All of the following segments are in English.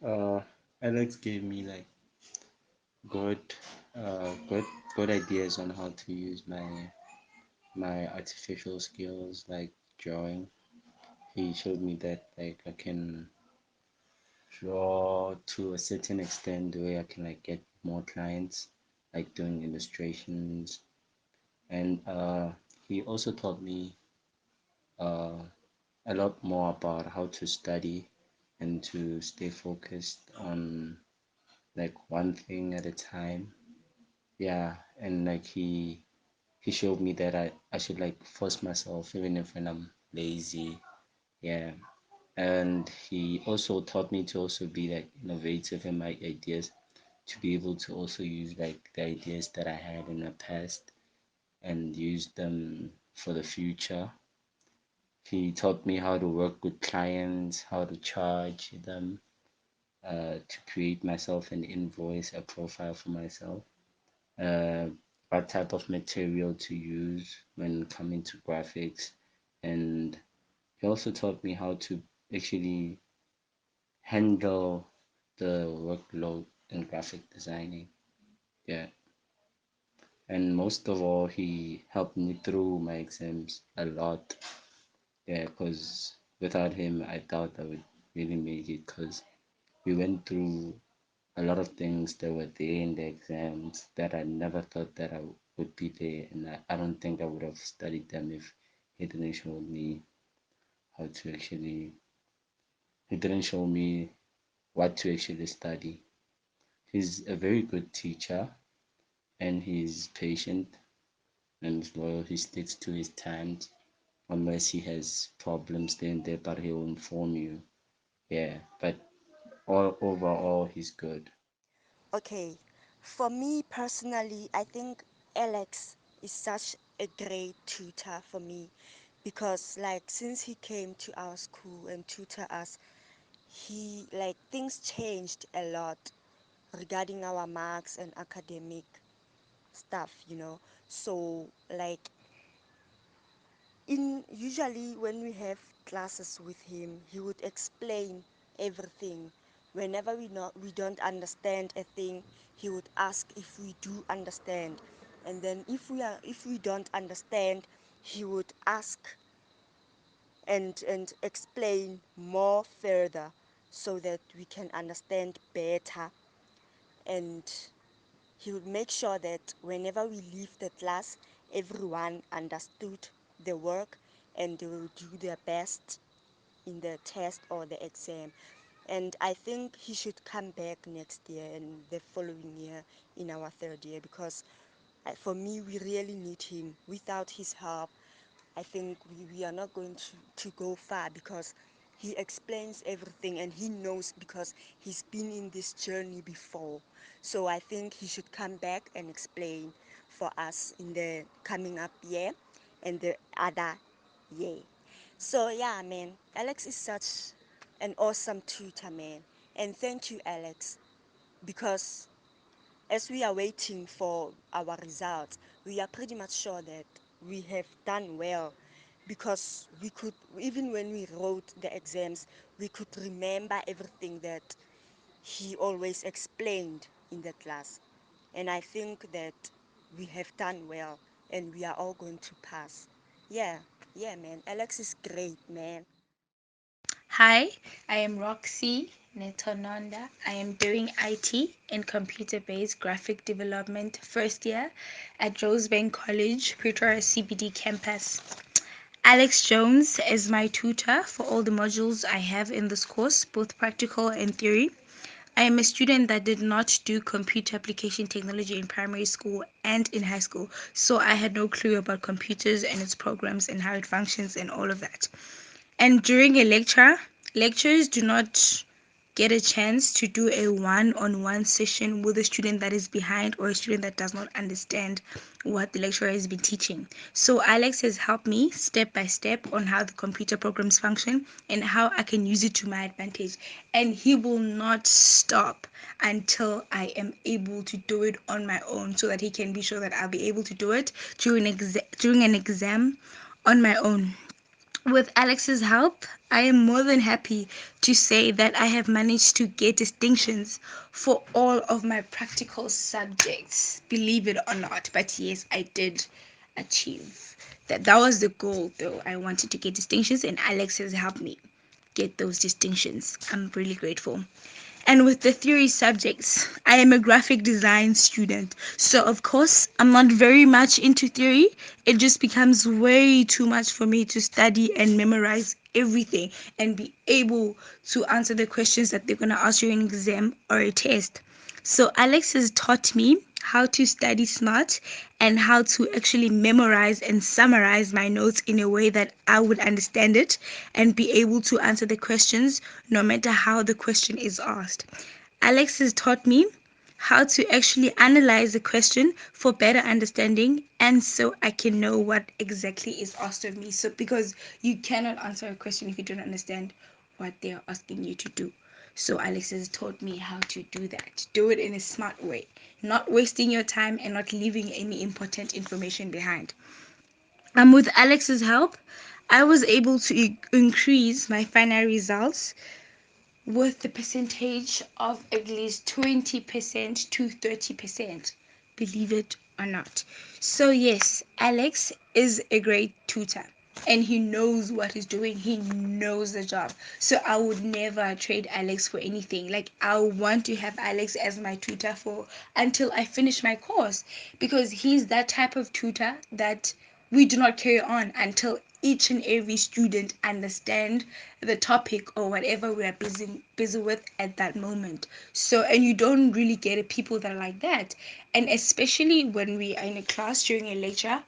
Uh, Alex gave me like good, good, good ideas on how to use my artificial skills like drawing. He showed me that like I can draw to a certain extent where I can like get more clients, like doing illustrations, and he also taught me uh, a lot more about how to study and to stay focused on like one thing at a time. Yeah, and like he showed me that I should like force myself even if when I'm lazy. Yeah. And he also taught me to also be like innovative in my ideas, to be able to also use like the ideas that I had in the past and use them for the future. He taught me how to work with clients, how to charge them, to create myself an invoice, a profile for myself, uh, what type of material to use when coming to graphics. And he also taught me how to actually handle the workload in graphic designing. Yeah. And most of all, he helped me through my exams a lot. Yeah, because without him, I doubt I would really make it because we went through a lot of things that were there in the exams that I never thought that I would be there. And I don't think I would have studied them if he didn't show me how to actually, he didn't show me what to actually study. He's a very good teacher and he's patient and loyal. He sticks to his times unless he has problems then there, but he'll inform you. Yeah, but all overall, he's good. Okay, for me personally, I think Alex is such a great tutor for me because, like, since he came to our school and tutor us, he like things changed a lot regarding our marks and academic stuff. So, like, in usually when we have classes with him, he would explain everything. Whenever we don't understand a thing, he would ask if we do understand, and then if we don't understand, he would ask and explain more further so that we can understand better. And he would make sure that whenever we leave the class, everyone understood the work and they will do their best in the test or the exam. And I think he should come back next year and the following year in our third year because for me, we really need him. Without his help, I think we are not going to go far because he explains everything and he knows because he's been in this journey before. So I think he should come back and explain for us in the coming up year and the other year. So yeah, man, Alex is such an awesome tutor, man. And thank you, Alex, because as we are waiting for our results, we are pretty much sure that we have done well because we could, even when we wrote the exams, we could remember everything that he always explained in the class. And I think that we have done well and we are all going to pass. Yeah, yeah, man. Alex is great, man. Hi, I am Roxy Netononda. I am doing IT and computer based graphic development first year at Rosebank College, Pretoria CBD campus. Alex Jones is my tutor for all the modules I have in this course, both practical and theory. I am a student that did not do computer application technology in primary school and in high school, so I had no clue about computers and its programs and how it functions and all of that. And during a lectures do not get a chance to do a one-on-one session with a student that is behind or a student that does not understand what the lecturer has been teaching. So Alex has helped me step by step on how the computer programs function and how I can use it to my advantage. And he will not stop until I am able to do it on my own so that he can be sure that I'll be able to do it during an exam on my own. With Alex's help, I am more than happy to say that I have managed to get distinctions for all of my practical subjects, believe it or not. But yes, I did achieve that. That was the goal, though. I wanted to get distinctions, and Alex has helped me get those distinctions. I'm really grateful. And with the theory subjects, I am a graphic design student. So, of course, I'm not very much into theory. It just becomes way too much for me to study and memorize everything and be able to answer the questions that they're going to ask you in an exam or a test. So, Alex has taught me how to study smart and how to actually memorize and summarize my notes in a way that I would understand it and be able to answer the questions no matter how the question is asked. Alex has taught me how to actually analyze the question for better understanding and so I can know what exactly is asked of me. So, because you cannot answer a question if you don't understand what they are asking you to do. So, Alex has taught me how to do that. Do it in a smart way, not wasting your time and not leaving any important information behind. With Alex's help, I was able to increase my final results with the percentage of at least 20% to 30%, believe it or not. So, yes, Alex is a great tutor and he knows what he's doing, he knows the job. So, I would never trade Alex for anything. Like, I want to have Alex as my tutor for until I finish my course because he's that type of tutor that we do not carry on until each and every student understand the topic or whatever we are busy with at that moment. So, and you don't really get people that are like that, and especially when we are in a class during a lecture,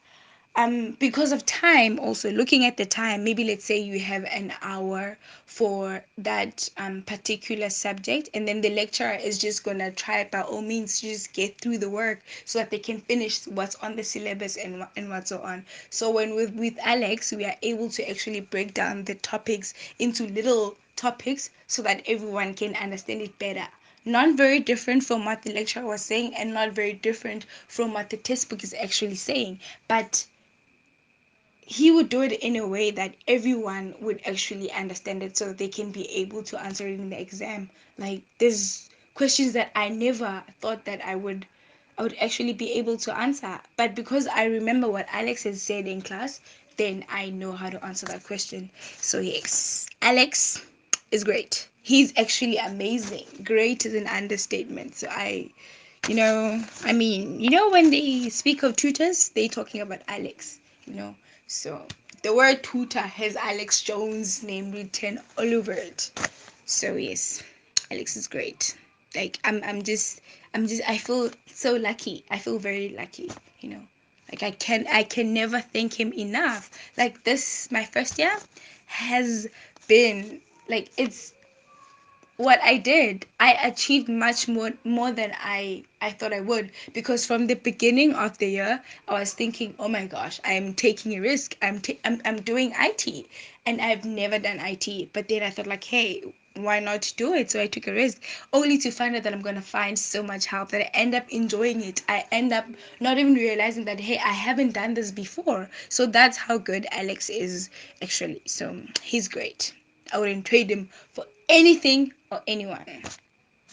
because of time, also looking at the time, maybe let's say you have an hour for that particular subject and then the lecturer is just gonna try by all means to just get through the work so that they can finish what's on the syllabus and what's so on. So when with Alex we are able to actually break down the topics into little topics so that everyone can understand it better, not very different from what the lecturer was saying and not very different from what the textbook is actually saying, but he would do it in a way that everyone would actually understand it so they can be able to answer it in the exam. Like there's questions that I never thought that I would actually be able to answer. But because I remember what Alex has said in class, then I know how to answer that question. So yes, Alex is great. He's actually amazing. Great is an understatement. So when they speak of tutors, they talking about Alex, you know. So the word tutor has Alex Jones' name written all over it. So yes, Alex is great. Like I'm just I feel so lucky. I feel very lucky, you know. Like I can never thank him enough. Like this my first year has been like it's what I did, I achieved much more than I thought I would, because from the beginning of the year I was thinking, oh my gosh, I'm taking a risk. I'm doing IT and I've never done IT, but then I thought like, hey, why not do it? So I took a risk, only to find out that I'm gonna find so much help that I end up enjoying it. I end up not even realizing that hey, I haven't done this before. So that's how good Alex is actually. So he's great. I wouldn't trade him for anything or anyone.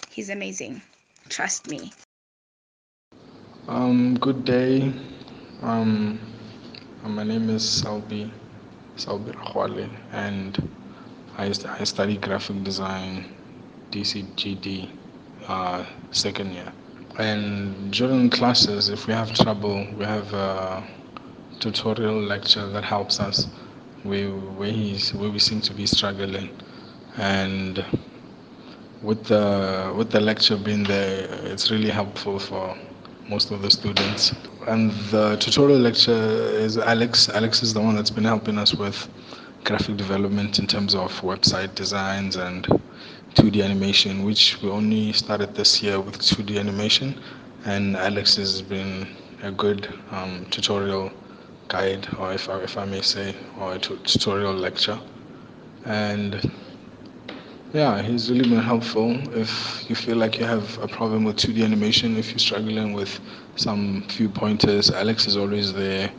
He's amazing. Trust me. Good day. Um, my name is Salbi Rahwale, and I study graphic design, DCGD, second year. And during classes, if we have trouble, we have a tutorial lecture that helps us where we seem to be struggling. And with the lecture being there, it's really helpful for most of the students. And the tutorial lecture is Alex. Alex is the one that's been helping us with graphic development in terms of website designs and 2D animation, which we only started this year with 2D animation. And Alex has been a good tutorial guide, or if I may say, or a tutorial lecture. And yeah, he's really been helpful. If you feel like you have a problem with 2D animation, if you're struggling with some few pointers, Alex is always there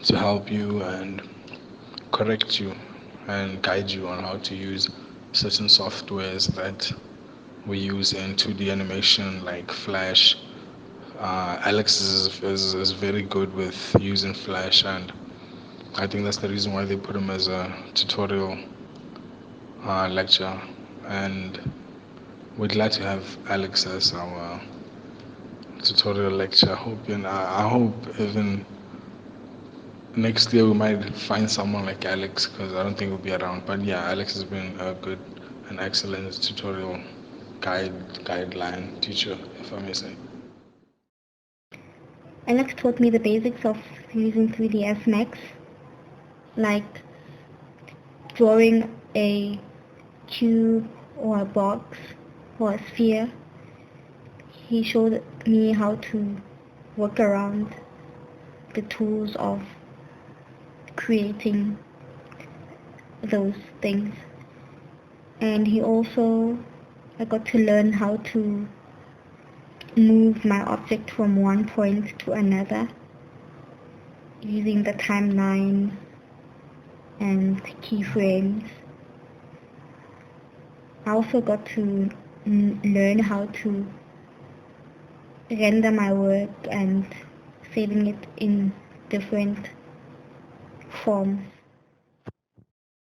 to help you and correct you and guide you on how to use certain softwares that we use in 2D animation like Flash. Alex is very good with using Flash, and I think that's the reason why they put him as a tutorial lecture. And we're glad to have Alex as our tutorial lecture. I hope even next year we might find someone like Alex because I don't think he'll be around. But yeah, Alex has been a good and excellent tutorial guideline teacher, if I may say. Alex taught me the basics of using 3ds Max, like drawing a cube or a box or a sphere. He showed me how to work around the tools of creating those things. And he also, I got to learn how to move my object from one point to another using the timeline and keyframes. I also got to learn how to render my work and saving it in different forms.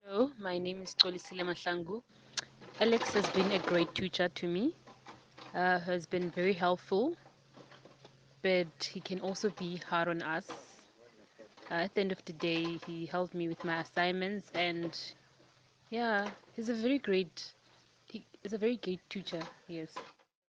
Hello, my name is Tolisile Mahlangu. Alex has been a great tutor to me, has been very helpful, but he can also be hard on us. At the end of the day, he helped me with my assignments, and yeah, he is a very great teacher. Yes.